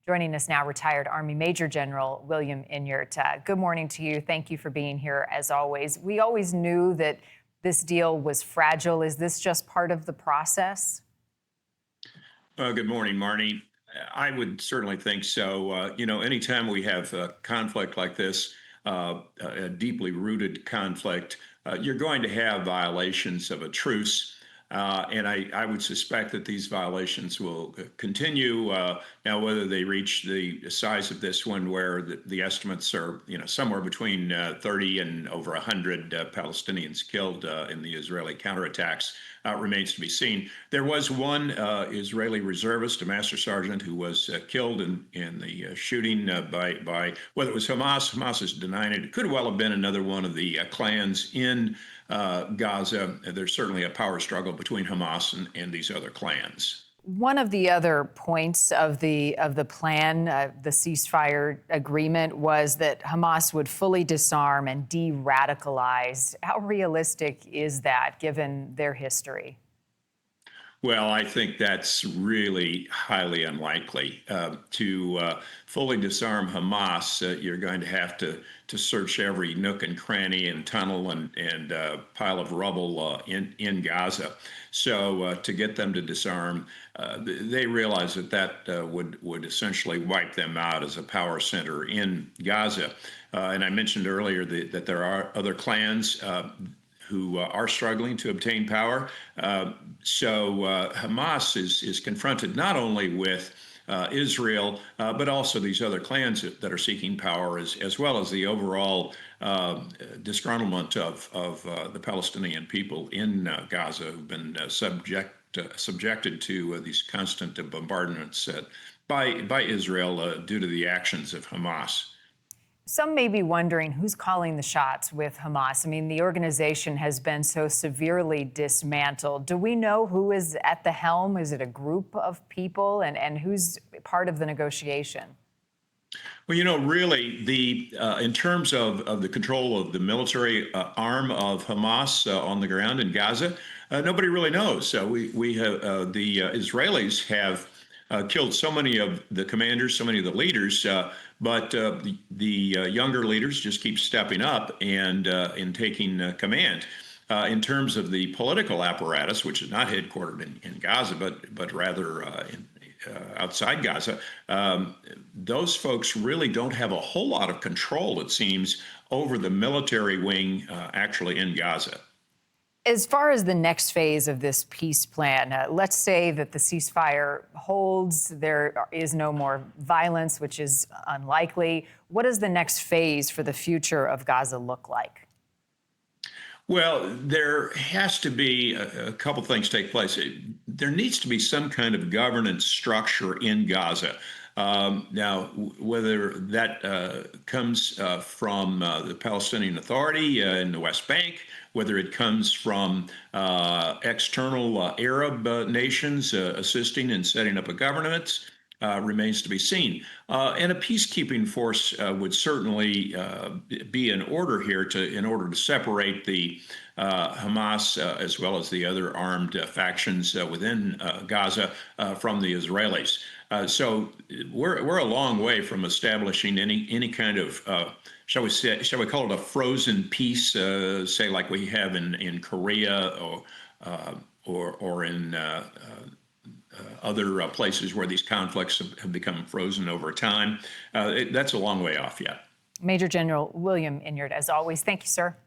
Joining us now, retired Army Major General William Enyart. Good morning to you. Thank you for being here, as always. We always knew that this deal was fragile. Is this just part of the process? Good morning, Marnie. I would certainly think so. Anytime we have a conflict like this, a deeply rooted conflict, you're going to have violations of a truce. And I would suspect that these violations will continue. Now, whether they reach the size of this one, where the estimates are, somewhere between 30 and over 100 Palestinians killed in the Israeli counterattacks, remains to be seen. There was one Israeli reservist, a master sergeant, who was killed in the shooting by whether it was Hamas. Hamas is denying it. It could well have been another one of the clans in Gaza. There's certainly a power struggle between Hamas and these other clans. One of the other points of the plan, the ceasefire agreement, was that Hamas would fully disarm and de-radicalize. How realistic is that, given their history? Well, I think that's really highly unlikely. To fully disarm Hamas, you're going to have to search every nook and cranny and tunnel and pile of rubble in Gaza. So to get them to disarm, they realize that would essentially wipe them out as a power center in Gaza. And I mentioned earlier that there are other clans who are struggling to obtain power. So Hamas is confronted not only with Israel, but also these other clans that are seeking power, as well as the overall disgruntlement of the Palestinian people in Gaza, who've been subjected to these constant bombardments by Israel due to the actions of Hamas. Some may be wondering who's calling the shots with Hamas. I mean, the organization has been so severely dismantled. Do we know who is at the helm? Is it a group of people? And who's part of the negotiation? Well, really, in terms of the control of the military arm of Hamas on the ground in Gaza, nobody really knows. We have the Israelis have killed so many of the commanders, so many of the leaders, but the younger leaders just keep stepping up and in taking command. In terms of the political apparatus, which is not headquartered in Gaza, but rather outside Gaza, those folks really don't have a whole lot of control, it seems, over the military wing actually in Gaza. As far as the next phase of this peace plan, let's say that the ceasefire holds, there is no more violence, which is unlikely. What does the next phase for the future of Gaza look like? Well, there has to be a couple things take place. There needs to be some kind of governance structure in Gaza. Now, whether that comes from the Palestinian Authority in the West Bank, whether it comes from external Arab nations assisting in setting up a government, remains to be seen. And a peacekeeping force would certainly be in order here in order to separate the Hamas as well as the other armed factions within Gaza from the Israelis. So we're a long way from establishing any kind of shall we call it a frozen peace, say like we have in Korea or in other places where these conflicts have become frozen over time. That's a long way off yet. Major General William Enyart, as always, thank you, sir.